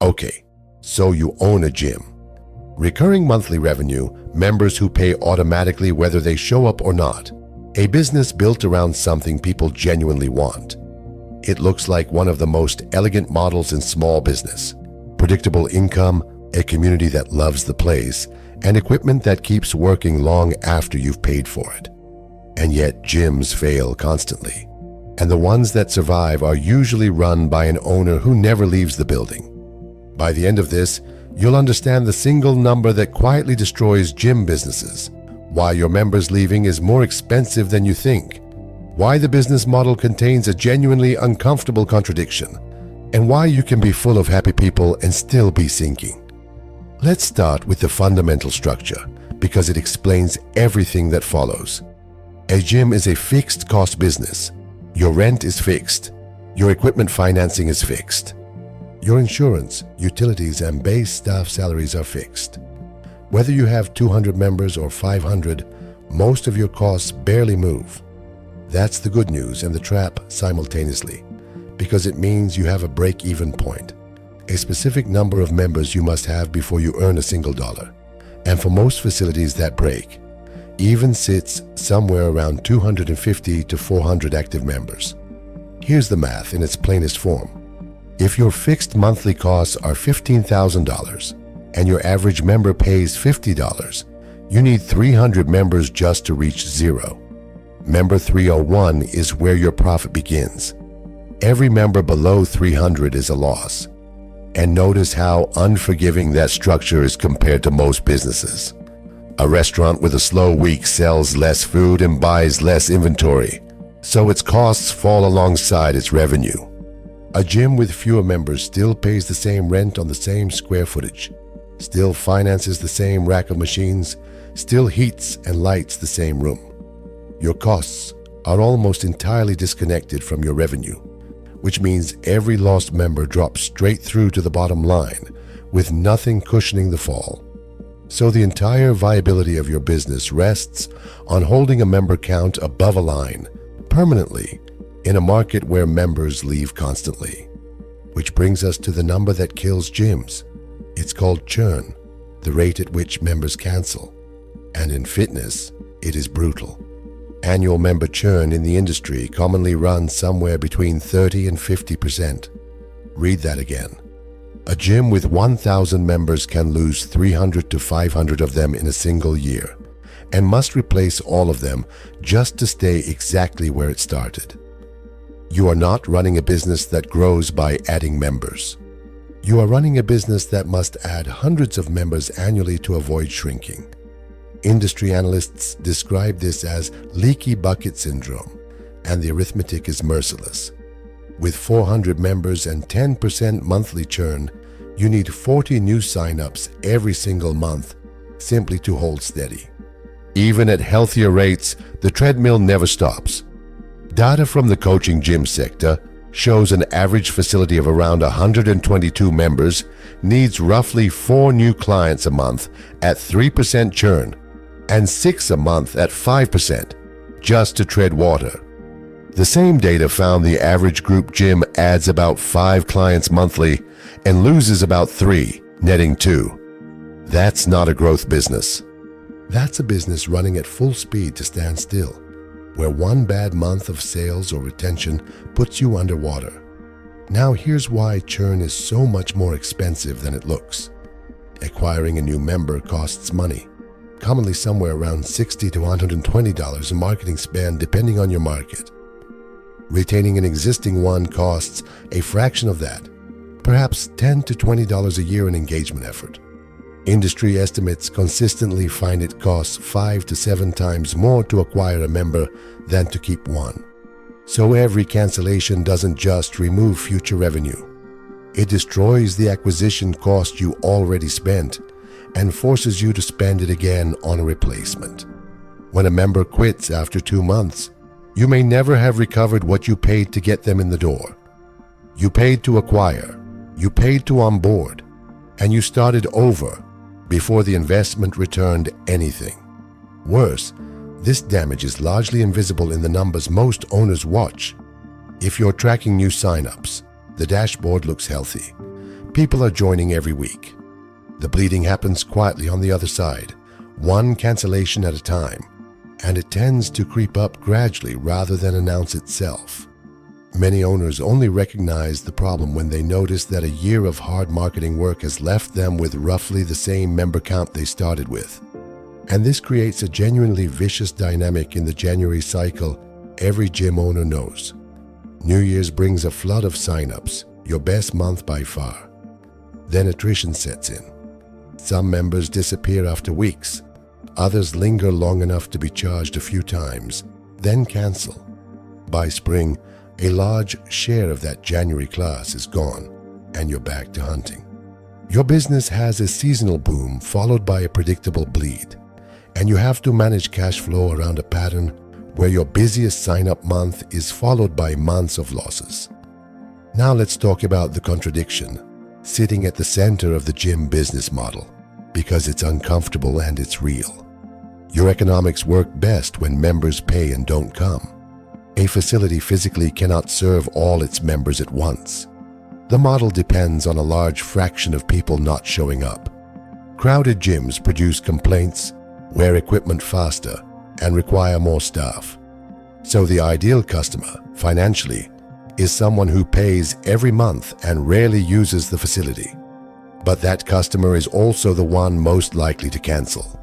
Okay, so you own a gym. Recurring monthly revenue, members who pay automatically whether they show up or not. A business built around something people genuinely want. It looks like one of the most elegant models in small business. Predictable income, a community that loves the place, and equipment that keeps working long after you've paid for it. And yet gyms fail constantly. And the ones that survive are usually run by an owner who never leaves the building. By the end of this, you'll understand the single number that quietly destroys gym businesses, why your members leaving is more expensive than you think, why the business model contains a genuinely uncomfortable contradiction, and why you can be full of happy people and still be sinking. Let's start with the fundamental structure, because it explains everything that follows. A gym is a fixed cost business. Your rent is fixed. Your equipment financing is fixed. Your insurance, utilities, and base staff salaries are fixed. Whether you have 200 members or 500, most of your costs barely move. That's the good news and the trap simultaneously, because it means you have a break-even point, a specific number of members you must have before you earn a single dollar. And for most facilities, that break even sits somewhere around 250 to 400 active members. Here's the math in its plainest form. If your fixed monthly costs are $15,000 and your average member pays $50, you need 300 members just to reach zero. Member 301 is where your profit begins. Every member below 300 is a loss. And notice how unforgiving that structure is compared to most businesses. A restaurant with a slow week sells less food and buys less inventory, so its costs fall alongside its revenue. A gym with fewer members still pays the same rent on the same square footage, still finances the same rack of machines, still heats and lights the same room. Your costs are almost entirely disconnected from your revenue, which means every lost member drops straight through to the bottom line with nothing cushioning the fall. So the entire viability of your business rests on holding a member count above a line permanently in a market where members leave constantly. Which brings us to the number that kills gyms. It's called churn, the rate at which members cancel. And in fitness, it is brutal. Annual member churn in the industry commonly runs somewhere between 30 and 50%. Read that again. A gym with 1,000 members can lose 300 to 500 of them in a single year and must replace all of them just to stay exactly where it started. You are not running a business that grows by adding members. You are running a business that must add hundreds of members annually to avoid shrinking. Industry analysts describe this as leaky bucket syndrome, and the arithmetic is merciless. With 400 members and 10% monthly churn, you need 40 new sign-ups every single month simply to hold steady. Even at healthier rates, the treadmill never stops. Data from the coaching gym sector shows an average facility of around 122 members needs roughly 4 new clients a month at 3% churn and 6 a month at 5% just to tread water. The same data found the average group gym adds about 5 clients monthly and loses about 3, netting 2. That's not a growth business. That's a business running at full speed to stand still, where one bad month of sales or retention puts you underwater. Now here's why churn is so much more expensive than it looks. Acquiring a new member costs money, commonly somewhere around $60 to $120 in marketing spend depending on your market. Retaining an existing one costs a fraction of that, perhaps $10 to $20 a year in engagement effort. Industry estimates consistently find it costs 5 to 7 times more to acquire a member than to keep one. So every cancellation doesn't just remove future revenue. It destroys the acquisition cost you already spent and forces you to spend it again on a replacement. When a member quits after 2 months, you may never have recovered what you paid to get them in the door. You paid to acquire, you paid to onboard, and you started over before the investment returned anything. Worse, this damage is largely invisible in the numbers most owners watch. If you're tracking new signups, the dashboard looks healthy. People are joining every week. The bleeding happens quietly on the other side, one cancellation at a time, and it tends to creep up gradually rather than announce itself. Many owners only recognize the problem when they notice that a year of hard marketing work has left them with roughly the same member count they started with. And this creates a genuinely vicious dynamic in the January cycle every gym owner knows. New Year's brings a flood of sign-ups, your best month by far. Then attrition sets in. Some members disappear after weeks. Others linger long enough to be charged a few times, then cancel. By spring, a large share of that January class is gone, and you're back to hunting. Your business has a seasonal boom followed by a predictable bleed, and you have to manage cash flow around a pattern where your busiest sign-up month is followed by months of losses. Now let's talk about the contradiction sitting at the center of the gym business model, because it's uncomfortable and it's real. Your economics work best when members pay and don't come. A facility physically cannot serve all its members at once. The model depends on a large fraction of people not showing up. Crowded gyms produce complaints, wear equipment faster, and require more staff. So the ideal customer, financially, is someone who pays every month and rarely uses the facility. But that customer is also the one most likely to cancel.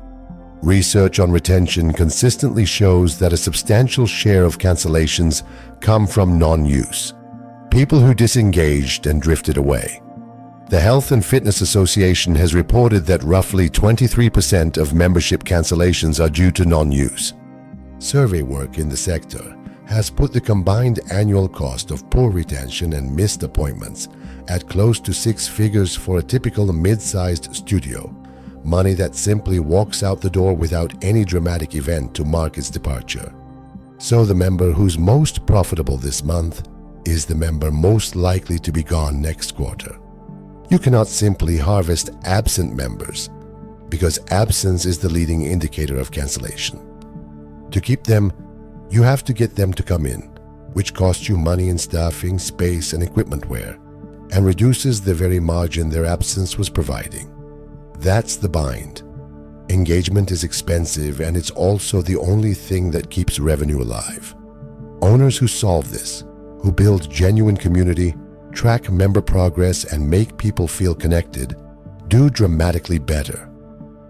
Research on retention consistently shows that a substantial share of cancellations come from non-use, people who disengaged and drifted away. The Health and Fitness Association has reported that roughly 23% of membership cancellations are due to non-use. Survey work in the sector has put the combined annual cost of poor retention and missed appointments at close to 6 figures for a typical mid-sized studio, money that simply walks out the door without any dramatic event to mark its departure. So the member who's most profitable this month is the member most likely to be gone next quarter. You cannot simply harvest absent members, because absence is the leading indicator of cancellation. To keep them, you have to get them to come in, which costs you money in staffing, space, and equipment wear, and reduces the very margin their absence was providing. That's the bind. Engagement is expensive, and it's also the only thing that keeps revenue alive. Owners who solve this, who build genuine community, track member progress, and make people feel connected, do dramatically better.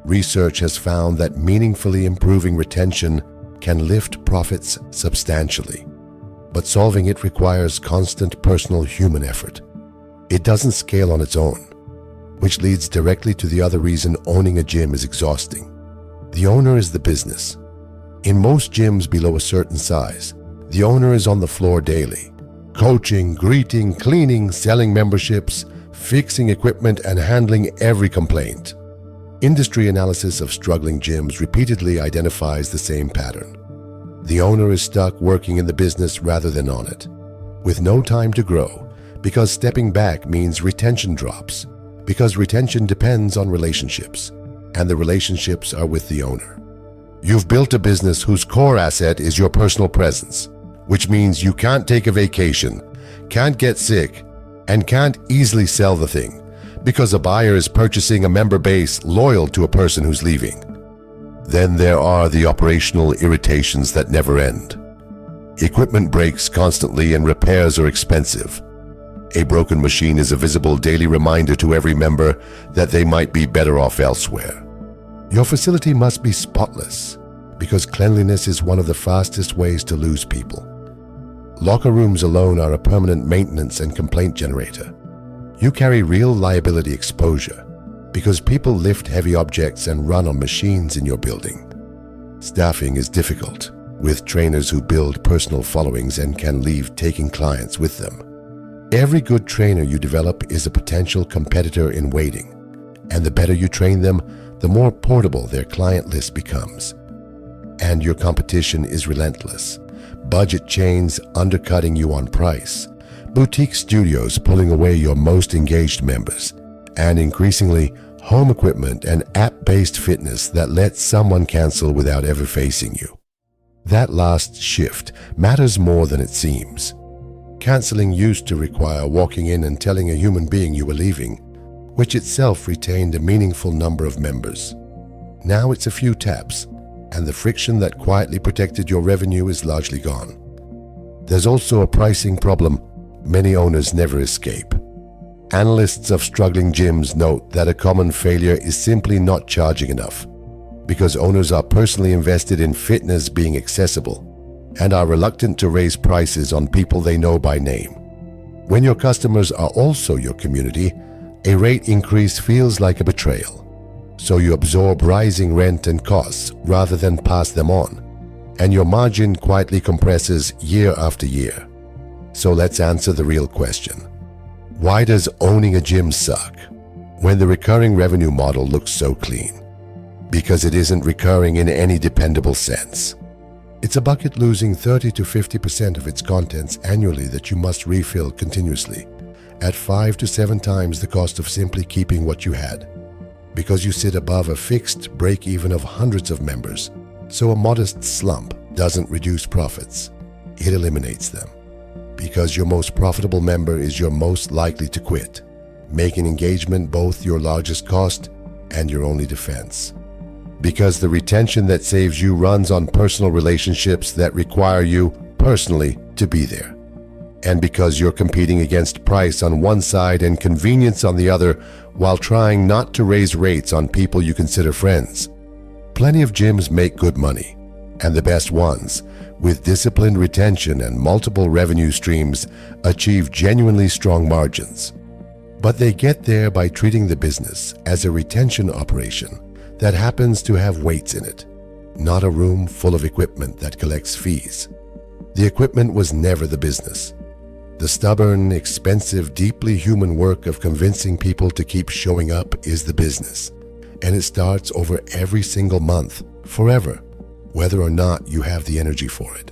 Research has found that meaningfully improving retention can lift profits substantially, but solving it requires constant personal human effort. It doesn't scale on its own, which leads directly to the other reason owning a gym is exhausting. The owner is the business. In most gyms below a certain size, the owner is on the floor daily, coaching, greeting, cleaning, selling memberships, fixing equipment, and handling every complaint. Industry analysis of struggling gyms repeatedly identifies the same pattern. The owner is stuck working in the business rather than on it, with no time to grow, because stepping back means retention drops, because retention depends on relationships, and the relationships are with the owner. You've built a business whose core asset is your personal presence, which means you can't take a vacation, can't get sick, and can't easily sell the thing, because a buyer is purchasing a member base loyal to a person who's leaving. Then there are the operational irritations that never end. Equipment breaks constantly and repairs are expensive. A broken machine is a visible daily reminder to every member that they might be better off elsewhere. Your facility must be spotless, because cleanliness is one of the fastest ways to lose people. Locker rooms alone are a permanent maintenance and complaint generator. You carry real liability exposure, because people lift heavy objects and run on machines in your building. Staffing is difficult, with trainers who build personal followings and can leave taking clients with them. Every good trainer you develop is a potential competitor in waiting, and the better you train them, the more portable their client list becomes. And your competition is relentless. Budget chains undercutting you on price, boutique studios pulling away your most engaged members, and increasingly, home equipment and app-based fitness that lets someone cancel without ever facing you. That last shift matters more than it seems. Canceling used to require walking in and telling a human being you were leaving. which itself retained a meaningful number of members. Now it's a few taps, and the friction that quietly protected your revenue is largely gone. There's also a pricing problem many owners never escape. Analysts of struggling gyms note that a common failure is simply not charging enough, because owners are personally invested in fitness being accessible and are reluctant to raise prices on people they know by name. When your customers are also your community, a rate increase feels like a betrayal. So you absorb rising rent and costs rather than pass them on, and your margin quietly compresses year after year. So let's answer the real question. Why does owning a gym suck when the recurring revenue model looks so clean? Because it isn't recurring in any dependable sense. It's a bucket losing 30 to 50% of its contents annually that you must refill continuously, at 5 to 7 times the cost of simply keeping what you had. Because you sit above a fixed break-even of hundreds of members, so a modest slump doesn't reduce profits, it eliminates them. Because your most profitable member is your most likely to quit, making engagement both your largest cost and your only defense. Because the retention that saves you runs on personal relationships that require you personally to be there. And because you're competing against price on one side and convenience on the other while trying not to raise rates on people you consider friends. Plenty of gyms make good money, and the best ones, with disciplined retention and multiple revenue streams, achieve genuinely strong margins. But they get there by treating the business as a retention operation that happens to have weights in it, not a room full of equipment that collects fees. The equipment was never the business. The stubborn, expensive, deeply human work of convincing people to keep showing up is the business, and it starts over every single month, forever, whether or not you have the energy for it.